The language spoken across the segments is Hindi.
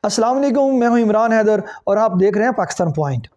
अस्सलाम वालेकुम, मैं हूं इमरान हैदर और आप देख रहे हैं पाकिस्तान पॉइंट।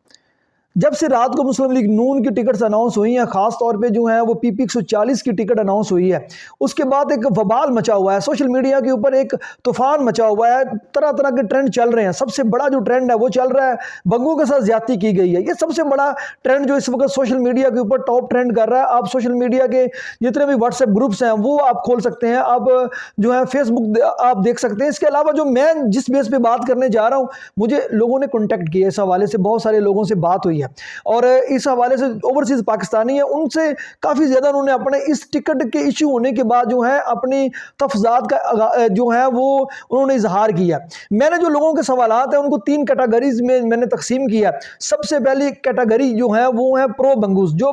जब से रात को मुस्लिम लीग नून की टिकट्स अनाउंस हुई हैं, खास तौर पे जो है वो पीपी 140 की टिकट अनाउंस हुई है, उसके बाद एक वबाल मचा हुआ है। सोशल मीडिया के ऊपर एक तूफान मचा हुआ है, तरह तरह के ट्रेंड चल रहे हैं। सबसे बड़ा जो ट्रेंड है वो चल रहा है बंगों के साथ ज्यादती की गई है। ये सबसे बड़ा ट्रेंड जो इस वक्त सोशल मीडिया के ऊपर टॉप ट्रेंड कर रहा है। आप सोशल मीडिया के जितने भी व्हाट्सएप ग्रुप्स हैं वो आप खोल सकते हैं, आप जो है फेसबुक आप देख सकते हैं। इसके अलावा जो मैं जिस बेस पे बात करने जा रहा हूँ, मुझे लोगों ने कॉन्टैक्ट किया, इस हवाले से बहुत सारे लोगों से बात हुई है और इस हवाले से ओवरसीज पाकिस्तानी है, उनसे काफ़ी ज़्यादा उन्होंने अपने इस टिकट के इशू होने के बाद जो है अपनी तफजात का जो है वो उन्होंने इजहार किया। मैंने जो लोगों के सवालात हैं उनको 3 कैटेगरीज में मैंने तकसीम किया। सबसे पहली कैटेगरी जो है वो है प्रो बंगूस, जो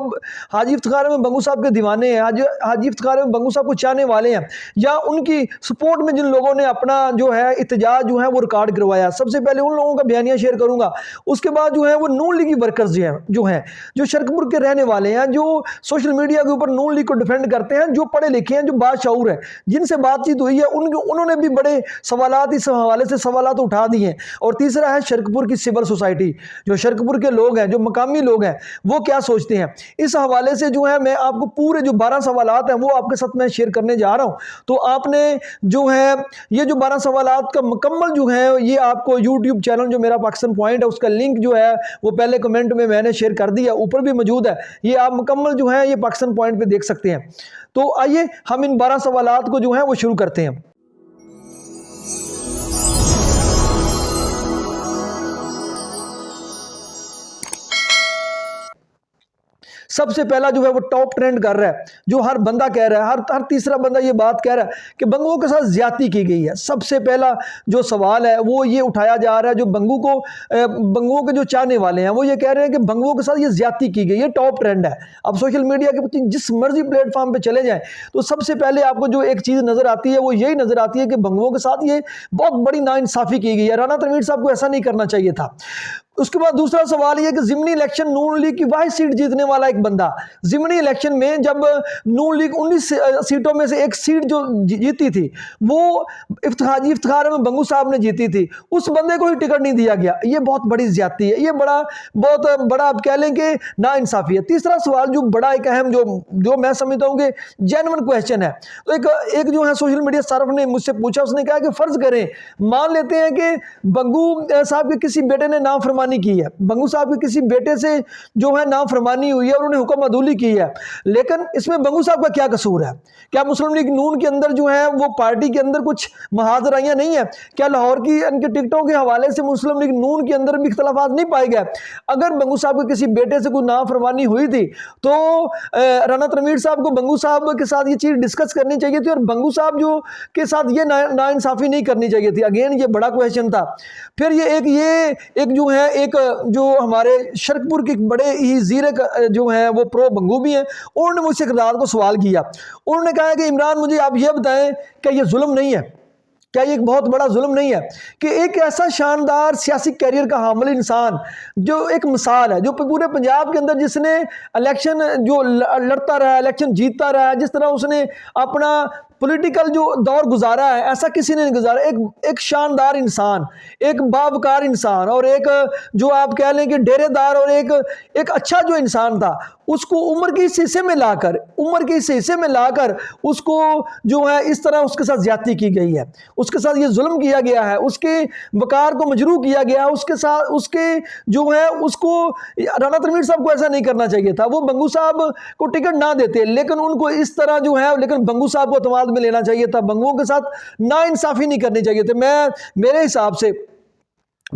हाजी इफ्तिखार में बंगू साहब के दीवाने हैं, हाजी इफ्तिखार में बंगू साहब को चाहने वाले हैं, या उनकी सपोर्ट में जिन लोगों ने अपना जो है इhtजाज जो है वो रिकॉर्ड करवाया। सबसे पहले उन लोगों का बयानिया शेयर करूंगा। उसके बाद जो है वो नून लीगी वर्कर्स जो शरकपुर के रहने वाले हैं, जो सोशल मीडिया के ऊपर नून लीग को डिफेंड करते हैं, जो पढ़े लिखे हैं, जो बाशऊर है, जिनसे बातचीत हुई है उन्होंने भी बड़े सवालात इस हवाले से सवालात उठा दिए हैं। और तीसरा है शरकपुर की सिविल सोसाइटी, जो शरकपुर के लोग हैं, जो मकामी लोग हैं, वो क्या सोचते हैं। इस हवाले से जो है मैं आपको पूरे जो 12 सवालात हैं वो आपके साथ मैं शेयर करने जा रहा हूं। तो आपने जो है ये जो 12 सवालात का मुकम्मल जो है ये आपको यूट्यूब चैनल जो मेरा पाकिस्तान पॉइंट है उसका लिंक जो है वो पहले कमेंट में मैंने शेयर कर दिया, ऊपर भी मौजूद है। ये आप मुकम्मल जो है ये पाकिस्तान पॉइंट पे देख सकते हैं। तो आइए हम इन 12 सवालात को जो है वो शुरू करते हैं। सबसे पहला जो है वो टॉप ट्रेंड कर रहा है, जो हर बंदा कह रहा है, हर तीसरा बंदा ये बात कह रहा है कि बंगुओं के साथ ज्यादती की गई है। सबसे पहला जो सवाल है वो ये उठाया जा रहा है, जो बंगुओं के जो चाहने वाले हैं वो ये कह रहे हैं कि बंगुओं के साथ ये ज्यादती की गई। ये टॉप ट्रेंड है। अब सोशल मीडिया के जिस मर्जी प्लेटफॉर्म पे चले जाएं तो सबसे पहले आपको जो एक चीज नजर आती है वो यही नजर आती है कि बंगुओं के साथ ये बहुत बड़ी नाइंसाफी की गई है। राना तनवीर साहब को ऐसा नहीं करना चाहिए था। उसके बाद दूसरा सवाल यह कि जिमनी इलेक्शन नून लीग की वाहिद सीट जीतने वाला एक बंदा, जिमनी इलेक्शन में जब नून लीग 19 सीटों में से एक सीट जो जीती थी वो हाजी इफ्तिखार में बंगू साहब ने जीती थी, उस बंदे को ही टिकट नहीं दिया गया। ये बहुत बड़ी ज्यादती है, ये बहुत बड़ा आप कह लें कि नाइंसाफी है। तीसरा सवाल जो बड़ा एक अहम जो मैं समझता हूँ कि जेन्युइन क्वेश्चन है, तो एक जो है सोशल मीडिया सार्फ ने मुझसे पूछा, उसने कहा कि फर्ज करें, मान लेते हैं कि बंगू साहब के किसी बेटे ने नाफरमानी की है, बंगू साहब के किसी बेटे से जो है नाफरमानी हुई है और उन्हें हुक्म अदूली की है, लेकिन इसमें बंगू साहब का क्या कसूर है? क्या मुस्लिम लीग नून के अंदर जो है वो पार्टी के अंदर कुछ महाजराइयां नहीं है? क्या लाहौर की इनके टिकटों के हवाले से मुस्लिम लीग नून के अंदर भी इख्तलाफात नहीं पाए गए? अगर बंगू साहब के किसी बेटे से कोई नाफरमानी हुई थी तो राना तनवीर साहब को बंगू साहब के साथ ये चीज डिस्कस करनी चाहिए थी और बंगू साहब जो के साथ ये नाइंसाफी नहीं करनी चाहिए थी। अगेन ये बड़ा क्वेश्चन था। फिर ये एक जो है एक जो हमारे शरकपुर के बड़े ही जीरे जो हैं वो प्रो बंगू भी हैं, उन्होंने मुझसे एक रात को सवाल किया। उन्होंने कहा कि इमरान मुझे आप ये बताएं क्या ये जुल्म नहीं है, क्या ये एक बहुत बड़ा जुल्म नहीं है कि एक ऐसा शानदार सियासी कैरियर का हामिल इंसान जो एक मिसाल है, जो पूरे पंजाब के अंदर जिसने इलेक्शन जो लड़ता रहा, इलेक्शन जीतता रहा, जिस तरह उसने अपना पॉलिटिकल जो दौर गुजारा है ऐसा किसी ने नहीं गुजारा। एक शानदार इंसान, एक बावकार इंसान और एक जो आप कह लें कि डेरेदार और एक अच्छा जो इंसान था, उसको उम्र के इस हिस्से में लाकर उसको जो है इस तरह उसके साथ ज्यादती की गई है, उसके साथ ये जुल्म किया गया है, उसके वकार को मजरूह किया गया, उसके साथ उसके जो है उसको राना तनवीर साहब को ऐसा नहीं करना चाहिए था। वो बंगू साहब को टिकट ना देते, लेकिन उनको इस तरह जो है, लेकिन बंगू साहब को तमाद में लेना चाहिए था, बंगुओं के साथ नाइंसाफी नहीं करनी चाहिए थी।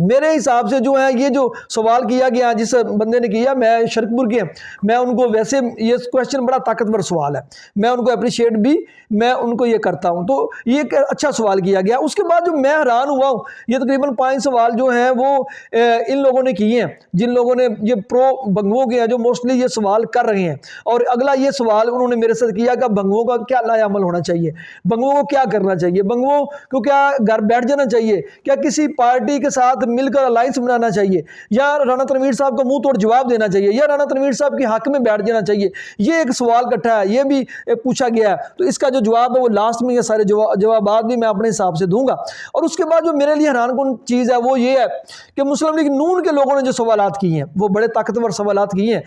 मेरे हिसाब से जो है ये जो सवाल किया गया जिस बंदे ने किया, मैं शरकपुर के, मैं उनको वैसे ये क्वेश्चन बड़ा ताकतवर सवाल है, मैं उनको अप्रिशिएट भी मैं उनको ये करता हूं। तो ये एक अच्छा सवाल किया गया। उसके बाद जो मैं हैरान हुआ हूं, ये तकरीबन 5 सवाल जो हैं वो इन लोगों ने किए हैं, जिन लोगों ने ये प्रो बंगुओं के हैं, जो मोस्टली ये सवाल कर रहे हैं। और अगला ये सवाल उन्होंने मेरे साथ किया कि बंगुओं का क्या लायामल होना चाहिए, बंगुओं को क्या करना चाहिए, बंगुओं को क्या घर बैठ जाना चाहिए, क्या किसी पार्टी के साथ साथ मिलकर अलायंस बनाना चाहिए, या राणा तनवीर साहब को मुंह तोड़ जवाब देना चाहिए, या राणा तनवीर साहब के हक में बैठ जाना चाहिए? ये एक सवाल इकट्ठा है, ये भी पूछा गया है। तो इसका जो जवाब है वो लास्ट में ये सारे जवाब भी मैं अपने हिसाब से दूंगा। और उसके बाद जो मेरे लिए हैरानकुन चीज़ है वो ये है कि मुस्लिम लीग नून के लोगों ने जो सवालात किए हैं वो बड़े ताकतवर सवालात किए हैं।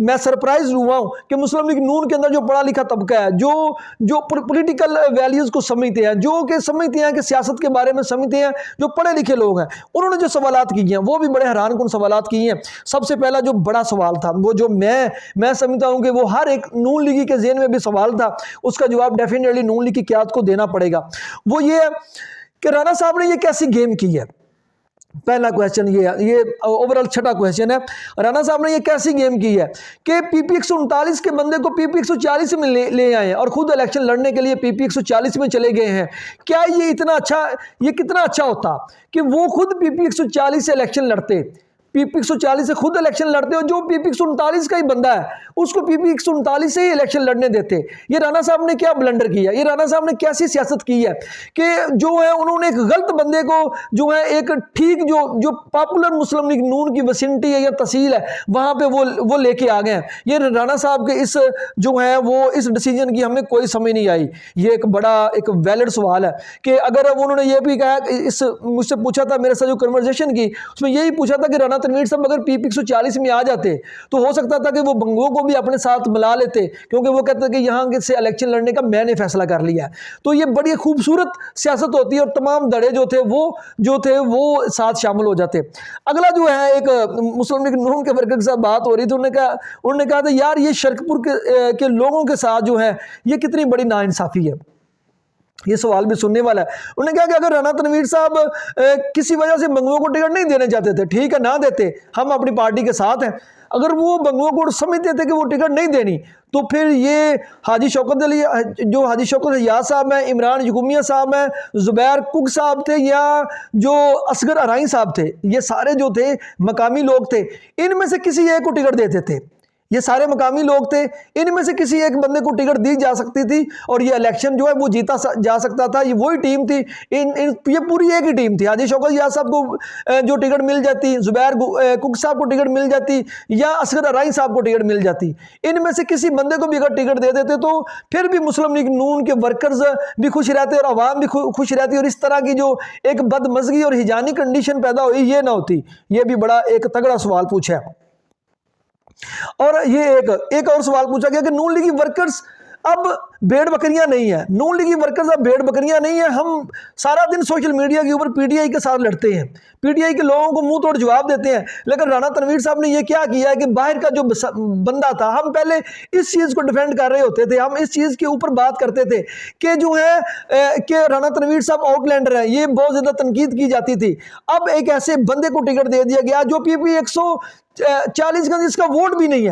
मैं सरप्राइज हुआ हूँ कि मुस्लिम लीग नून के अंदर जो पढ़ा लिखा तबका है, जो पॉलिटिकल वैल्यूज़ को समझते हैं, जो कि समझते हैं कि सियासत के बारे में समझते हैं, जो पढ़े लिखे लोग हैं, उन्होंने जो सवालात किए हैं वो भी बड़े हैरानकुन सवालात किए हैं। सबसे पहला जो बड़ा सवाल था वो जो मैं समझता हूँ कि वो हर एक नून लीगी के ज़हन में भी सवाल था, उसका जवाब डेफिनेटली नून लीग की क़यादत को देना पड़ेगा। वो ये है कि राणा साहब ने ये कैसी गेम की है। पहला क्वेश्चन ये ओवरऑल छठा क्वेश्चन है, राणा साहब ने ये कैसी गेम की है कि पीपी 139 के बंदे को पीपी 140 में ले आए और खुद इलेक्शन लड़ने के लिए पीपी 140 में चले गए हैं। क्या ये कितना अच्छा होता कि वो खुद पीपी 140 से इलेक्शन लड़ते, पीपी 140 से खुद इलेक्शन लड़ते हो, जो पीपी 139 का ही बंदा है उसको पीपी 139 से ही इलेक्शन लड़ने देते। ये राणा साहब ने क्या ब्लंडर किया, ये राणा साहब ने कैसी सियासत की है कि जो है उन्होंने एक गलत बंदे को जो है एक ठीक जो पॉपुलर मुस्लिम लीग नून की विसिनिटी है या तहसील है वहाँ पे वो लेके आ गए हैं। ये राणा साहब के इस जो है वो इस डिसीजन की हमें कोई समझ नहीं आई। ये एक बड़ा एक वैलिड सवाल है कि अगर उन्होंने ये भी कहा, मुझसे पूछा था, मेरे साथ जो कन्वर्सेशन की उसमें यही पूछा था कि राणा तनवीर साहब अगर पीपी 140 में आ जाते तो हो सकता था कि वो बंगुओं को भी अपने साथ मिला लेते, क्योंकि वो कहते हैं कि यहाँ से इलेक्शन लड़ने का मैंने फैसला कर लिया है। तो ये बड़ी खूबसूरत सियासत होती है और तमाम धड़े जो थे वो साथ शामिल हो जाते। अगला जो है एक मुस्लिम लीग नून के वर्कर के साथ बात हो रही थी, उन्होंने कहा था यार ये शरकपुर के लोगों के साथ जो है ये कितनी बड़ी नाइंसाफ़ी है। ये सवाल भी सुनने वाला है। उन्होंने कहा कि अगर राणा तनवीर साहब किसी वजह से बंगुओं को टिकट नहीं देने चाहते थे, ठीक है ना देते, हम अपनी पार्टी के साथ हैं। अगर वो बंगुओं को समझते थे कि वो टिकट नहीं देनी तो फिर ये हाजी शौकत हयात साहब हैं, इमरान यकूमिया साहब हैं, जुबैर कुक साहब थे या जो असगर अराई साहब थे, ये सारे जो थे मकामी लोग थे, इनमें से किसी एक को टिकट देते थे। ये सारे मकामी लोग थे, इनमें से किसी एक बंदे को टिकट दी जा सकती थी और ये इलेक्शन जो है वो जीता जा सकता था। ये वही टीम थी, ये पूरी एक ही टीम थी। हाजी शौकत याद साहब को जो टिकट मिल जाती, जुबैर कुक साहब को टिकट मिल जाती या असगर अराई साहब को टिकट मिल जाती, इनमें से किसी बंदे को भी अगर टिकट दे देते तो फिर भी मुस्लिम लीग नून के वर्कर्स भी खुश रहते और आवाम भी खुश रहती और इस तरह की जो एक बदमज़गी और हिजानी कंडीशन पैदा हुई ये ना होती। ये भी बड़ा एक तगड़ा सवाल पूछा है। और ये एक और सवाल पूछा गया कि नून लीगी वर्कर्स अब भेड़ बकरियां नहीं है, नून लीगी वर्कर्स अब भेड़ बकरियां नहीं है। हम सारा दिन सोशल मीडिया के ऊपर पीटीआई के साथ लड़ते हैं, पीटीआई के लोगों को मुंह तोड़ जवाब देते हैं, लेकिन राणा तनवीर साहब ने ये क्या किया है कि बाहर का जो बंदा था, हम पहले इस चीज़ को डिफेंड कर रहे होते थे, हम इस चीज़ के ऊपर बात करते थे कि जो है कि राणा तनवीर साहब आउटलैंडर है, ये बहुत ज़्यादा तनकीद की जाती थी। अब एक ऐसे बंदे को टिकट दे दिया गया जो पीपी 140 का जिसका वोट भी नहीं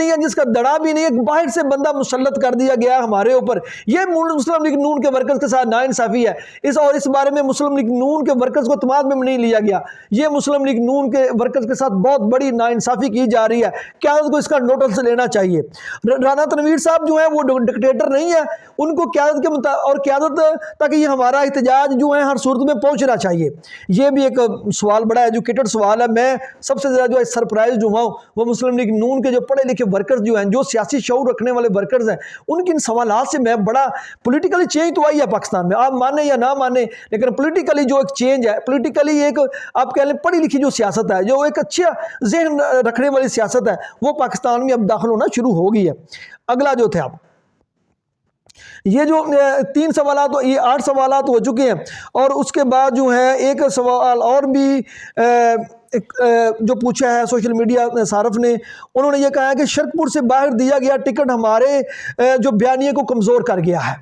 है, जिसका दड़ा भी नहीं है, बाहर से बंदा मुसल्लत कर दिया गया हमारे ऊपर। ये मुस्लिम लीग नून के वर्कर्स के साथ नाइंसाफ़ी है। इस बारे में मुस्लिम लीग नून के वर्कर्स को तमाद में नहीं लिया गया। ये मुस्लिम लीग नून के वर्कर्स के साथ बहुत बड़ी नाइंसाफ़ी की जा रही है। क़यादत को इसका नोटिस लेना चाहिए। राणा तनवीर साहब जो है वो डिक्टेटर नहीं है, उनको क़यादत के और क़यादत तक ये हमारा एहतजाज जो है हर सूरत में पहुँचना चाहिए। ये भी एक सवाल, बड़ा एजुकेटेड सवाल है। मैं सबसे ज़्यादा जो सरप्राइज हुआ हूँ वो मुस्लिम लीग नून के जो पढ़े लिखे वर्कर्स जो हैं, जो सियासी शऊर रखने वाले वर्कर्स हैं, उनके इन सवालात से मैं बड़ा पॉलिटिकली चेंज तो आई है पाकिस्तान में, आप माने या ना माने, लेकिन पॉलिटिकली जो एक चेंज है, पॉलिटिकली एक आप कह लें पढ़ी लिखी जो सियासत है, जो एक अच्छा जहन रखने वाली सियासत है, वो पाकिस्तान में अब दाखिल होना शुरू हो गई है। अगला जो थे आप ये जो 3 सवालात, ये 8 सवालात हो चुके हैं और उसके बाद जो है एक सवाल और भी जो पूछा है सोशल मीडिया सारफ ने, उन्होंने ये कहा है कि शरकपुर से बाहर दिया गया टिकट हमारे जो बयानिए को कमज़ोर कर गया है।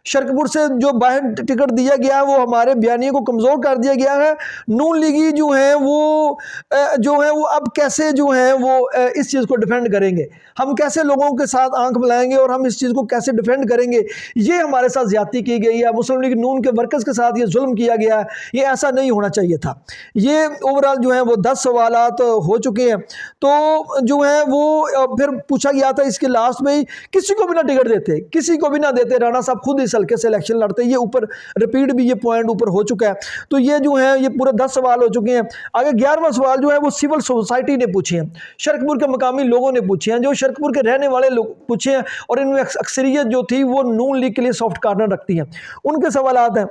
शरकपुर से जो बाहर टिकट दिया गया है वो हमारे बयानिए को कमज़ोर कर दिया गया है। नून लीगी जो है वो अब कैसे जो है वो इस चीज़ को डिफेंड करेंगे, हम कैसे लोगों के साथ आंख मिलाएंगे और हम इस चीज़ को कैसे डिफेंड करेंगे। ये हमारे साथ ज़्यादती की गई है, मुस्लिम लीग नून के वर्कर्स के साथ ये जुल्म किया गया है, ये ऐसा नहीं होना चाहिए था। ये ओवरऑल जो है वो 10 सवालात हो चुके हैं। तो जो है वो फिर पूछा गया था इसके लास्ट में ही किसी को भी ना टिकट देते, किसी को भी ना देते, राणा साहब खुद जिस हल्के से इलेक्शन लड़ते हैं, ये ऊपर रिपीट भी ये पॉइंट ऊपर हो चुका है। तो ये जो है ये पूरे 10 सवाल हो चुके हैं। आगे 11वां सवाल जो है वो सिविल सोसाइटी ने पूछे हैं, शरकपुर के मकामी लोगों ने पूछे हैं, जो शरकपुर के रहने वाले लोग पूछे हैं, और इनमें अक्सरियत जो थी वो नून लीग के लिए सॉफ्ट कॉर्नर रखती है, उनके सवालात हैं।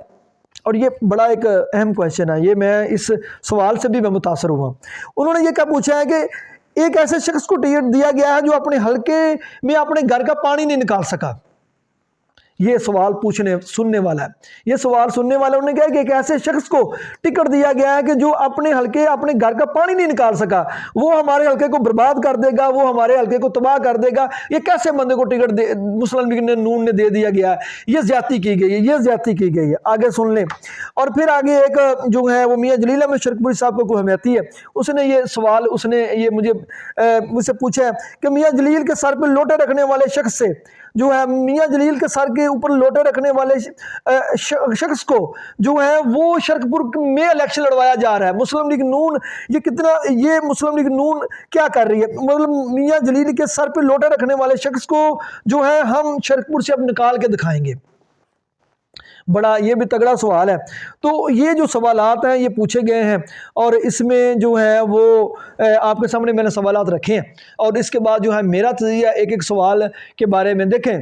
और ये बड़ा एक अहम क्वेश्चन है, ये मैं इस सवाल से भी मैं मुतासर हुआ। उन्होंने ये क्या पूछा है कि एक ऐसे शख्स को टिकट दिया गया है जो अपने हलके में अपने घर का पानी नहीं निकाल सका। ये सवाल सुनने वाला है, ये सवाल सुनने वाला उन्होंने कहा कि एक ऐसे शख्स को टिकट दिया गया है कि जो अपने घर का पानी नहीं निकाल सका, वो हमारे हलके को बर्बाद कर देगा, वो हमारे हलके को तबाह कर देगा। ये कैसे बंदे को टिकट मुस्लिम लीग ने नून ने दे दिया गया है? ये ज्यादती की गई है, ये ज्यादती की गई है। आगे सुन लें। और फिर आगे एक जो है वो मियाँ जलील अहमद शरकपुरी साहब को हमायती है, उसने ये सवाल मुझसे पूछा है कि मियाँ जलील के सर पर लोटे रखने वाले शख्स से जो है मियाँ जलील के सर के ऊपर लोटे रखने वाले शख्स को जो है वो शरकपुर में इलेक्शन लड़वाया जा रहा है। मुस्लिम लीग नून ये मुस्लिम लीग नून क्या कर रही है? मतलब मियाँ जलील के सर पे लोटे रखने वाले शख्स को जो है हम शरकपुर से अब निकाल के दिखाएंगे। बड़ा ये भी तगड़ा सवाल है। तो ये जो सवालात हैं ये पूछे गए हैं, और इसमें जो है वो आपके सामने मैंने सवालात रखे हैं। और इसके बाद जो है मेरा तज़किया एक एक सवाल के बारे में देखें।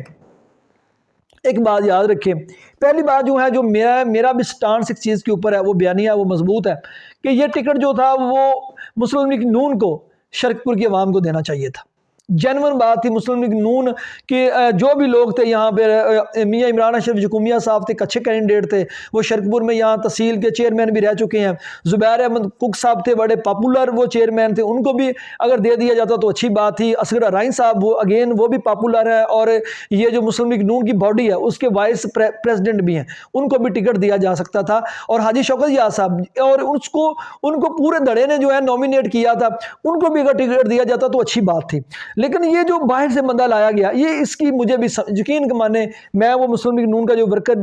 एक बात याद रखें, पहली बात जो है जो मेरा भी स्टांस एक चीज़ के ऊपर है, वो बयानिया वो मजबूत है कि ये टिकट जो था वो मुस्लिम लीग नून को शरकपुर की आवाम को देना चाहिए था। जेन्युइन बात थी। मुस्लिम लीग नून के जो भी लोग थे यहाँ पे, मियाँ इमरान अशरफ जकुमिया साहब थे, अच्छे कैंडिडेट थे, वो शरकपुर में यहाँ तहसील के चेयरमैन भी रह चुके हैं। जुबैर अहमद कुक साहब थे, बड़े पॉपुलर वो चेयरमैन थे, उनको भी अगर दे दिया जाता तो अच्छी बात थी। असगर अराइन साहब वो भी पॉपुलर है, और ये जो मुस्लिम लीग नून की बॉडी है उसके वाइस प्रेसिडेंट भी हैं, उनको भी टिकट दिया जा सकता था। और हाजी शौकत याद साहब, और उनको पूरे धड़े ने जो है नॉमिनेट किया था, उनको भी अगर टिकट दिया जाता तो अच्छी बात थी। लेकिन ये जो बाहर से बंदा लाया गया, ये इसकी मुझे भी यकीन के माने, मैं वो मुस्लिम लीग नून का जो वर्कर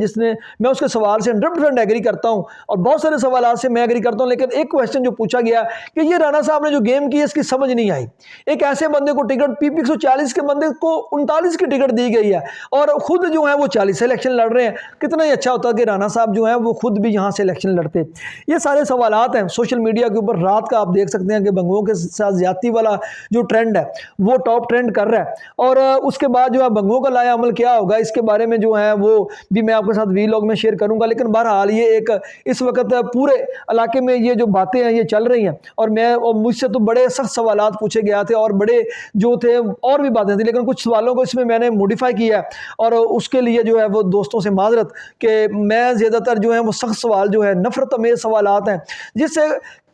मैं उसके सवाल से 100% एग्री करता हूँ, और बहुत सारे सवाल से मैं एग्री करता हूँ। लेकिन एक क्वेश्चन जो पूछा गया कि ये राणा साहब ने जो गेम की है इसकी समझ नहीं आई। एक ऐसे बंदे को टिकट PP 140 के बंदे को 39 की टिकट दी गई है, और खुद जो है वो 40 से इलेक्शन लड़ रहे हैं। कितना ही अच्छा होता कि राणा साहब जो है वो खुद भी यहाँ से इलेक्शन लड़ते। ये सारे सवालात हैं सोशल मीडिया के ऊपर। रात का आप देख सकते हैं कि बंगों के साथ ज्यादती वाला जो ट्रेंड है वो टॉप ट्रेंड कर रहा है, और उसके बाद जो है बंगों का लाया अमल क्या होगा इसके बारे में जो है वो भी मैं आपके साथ वीलॉग में शेयर करूंगा। लेकिन बहरहाल ये एक इस वक्त पूरे इलाके में ये जो बातें हैं ये चल रही हैं, और मुझसे तो बड़े सख्त सवालात पूछे गए थे, और बड़े जो थे और भी बातें थी, लेकिन कुछ सवालों को इसमें मैंने मॉडिफाई किया है, और उसके लिए जो है वो दोस्तों से माजरत कि मैं ज़्यादातर जो है वो सख्त सवाल जो है नफरत अमेज़ सवालात हैं जिससे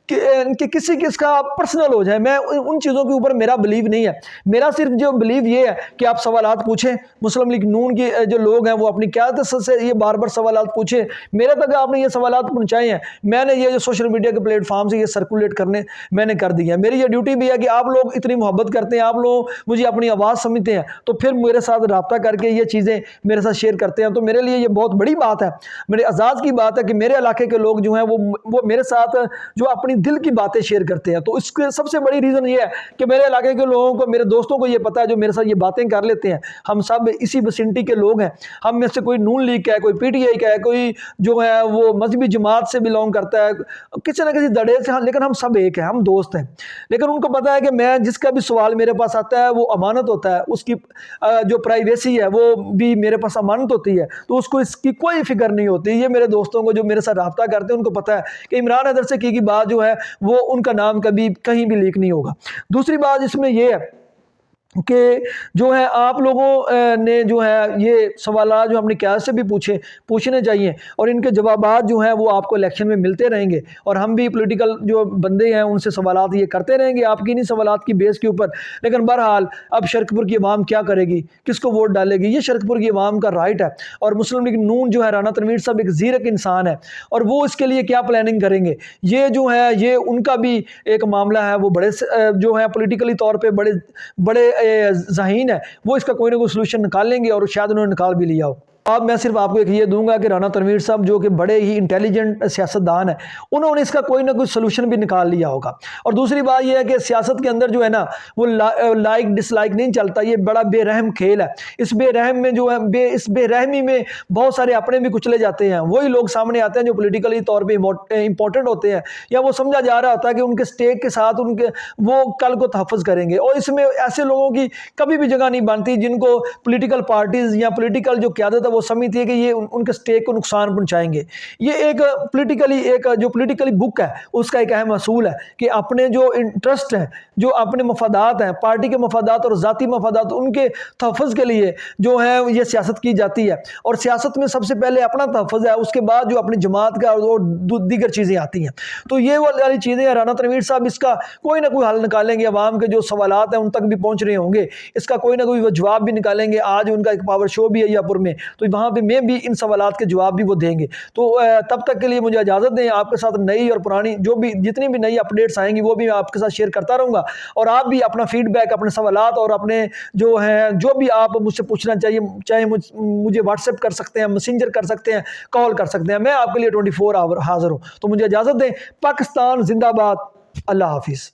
कि किसी किसका पर्सनल हो जाए, मैं उन चीज़ों के ऊपर मेरा बिलीव नहीं है। मेरा सिर्फ जो बिलीव ये है कि आप सवालात पूछें, मुस्लिम लीग नून के जो लोग हैं वो अपनी क़यादत से ये बार बार सवालात पूछें। मेरे तक आपने ये सवालात पहुँचाए हैं, मैंने ये जो सोशल मीडिया के प्लेटफॉर्म से ये सर्कुलेट करने मैंने कर दिया है। मेरी ये ड्यूटी भी है कि आप लोग इतनी मोहब्बत करते हैं, आप लोग मुझे अपनी आवाज़ समझते हैं, तो फिर मेरे साथ रब्ता करके ये चीज़ें मेरे साथ शेयर करते हैं। तो मेरे लिए ये बहुत बड़ी बात है, मेरे एजाज़ की बात है कि मेरे इलाके के लोग जो हैं वो मेरे साथ जो अपनी दिल की बातें शेयर करते हैं। तो इसके सबसे बड़ी रीज़न ये है कि मेरे इलाके के लोगों को, मेरे दोस्तों को ये पता है, जो मेरे साथ ये बातें कर लेते हैं, हम सब इसी विसिनिटी के लोग हैं। हम में से कोई नून लीग का है, कोई PTI का है, कोई जो है वो मजहबी जमात से बिलोंग करता है, किसी न किसी दड़े से, लेकिन हम सब एक हैं, हम दोस्त हैं। लेकिन उनको पता है कि मैं जिसका भी सवाल मेरे पास आता है वो अमानत होता है, उसकी जो प्राइवेसी है वो भी मेरे पास अमानत होती है, तो उसको इसकी कोई फिक्र नहीं होती। ये मेरे दोस्तों को जो मेरे साथ रब्ता करते हैं उनको पता है कि इमरान हैदर से की बात जो है वो उनका नाम कभी कहीं भी लीक नहीं होगा। दूसरी बात इसमें यह है कि जो है आप लोगों ने जो है ये सवाल जो अपनी क्या से भी पूछने चाहिए, और इनके जवाबात जो हैं वो आपको इलेक्शन में मिलते रहेंगे, और हम भी पॉलिटिकल जो बंदे हैं उनसे सवालात ये करते रहेंगे आपकी इन्हीं सवालात की बेस के ऊपर। लेकिन बहरहाल अब शरकपुर की आवाम क्या करेगी, किसको वोट डालेगी, ये शरकपुर की आवाम का राइट है। और मुस्लिम लीग नून जो है, राना तनवीर साहब एक ज़ीरक इंसान है, और वो इसके लिए क्या प्लानिंग करेंगे, ये जो है ये उनका भी एक मामला है। वो बड़े जो है पॉलिटिकली तौर पर बड़े ज़हीन है, वो इसका कोई ना कोई सलूशन निकाल लेंगे, और शायद उन्होंने निकाल भी लिया हो। अब मैं सिर्फ आपको एक ये दूंगा कि राना तनवीर साहब जो कि बड़े ही इंटेलिजेंट सियासतदान है, उन्होंने इसका कोई ना कोई सोल्यूशन भी निकाल लिया होगा। और दूसरी बात यह है कि सियासत के अंदर जो है ना वो लाइक डिसलाइक नहीं चलता, ये बड़ा बेरहम खेल है। इस बेरहम में जो है इस बेरहमी में बहुत सारे अपने भी कुचले जाते हैं, वही लोग सामने आते हैं जो पोलिटिकली तौर पर इंपॉर्टेंट होते हैं, या वो समझा जा रहा होता है कि उनके स्टेक के साथ उनके वो कल को तहफ़्फ़ुज़ करेंगे। और इसमें ऐसे लोगों की कभी भी जगह नहीं बनती जिनको पोलिटिकल पार्टीज़ या पोलिटिकल जो क़यादत है वो समझती है कि ये उनके स्टेक को नुकसान पहुंचाएंगे। ये एक पोलिटिकली बुक है, उसका एक अहम असूल है कि अपने जो इंटरेस्ट हैं, जो अपने मफादात हैं, पार्टी के मफादात और ज़ाती मफादात, उनके तहफ़्फ़ुज़ के लिए जो है ये सियासत की जाती है। और सियासत में सबसे पहले अपना तहफ़्फ़ुज़ है, उसके बाद जो अपनी जमात का और दीगर चीज़ें आती हैं। तो ये वाली चीज़ें हैं। राना तनवीर साहब इसका कोई ना कोई हल निकालेंगे, अवाम के जो सवालात हैं उन तक भी पहुँच रहे होंगे, इसका कोई ना कोई वो जवाब भी निकालेंगे। आज उनका एक पावर शो भी है यापुर में, तो वहाँ पे मैं भी इन सवालात के जवाब भी वो देंगे। तो तब तक के लिए मुझे इजाज़त दें। आपके साथ नई और पुरानी जो भी जितनी भी नई अपडेट्स आएंगी वो भी मैं आपके साथ शेयर करता रहूँगा। और आप भी अपना फीडबैक, अपने सवालात और अपने जो हैं जो भी आप मुझसे पूछना चाहिए, चाहे मुझे व्हाट्सएप कर सकते हैं, मैसेंजर कर सकते हैं, कॉल कर सकते हैं, मैं आपके लिए 24 आवर हाजिर हूँ। तो मुझे इजाज़त दें। पाकिस्तान जिंदाबाद। अल्लाह हाफिज़।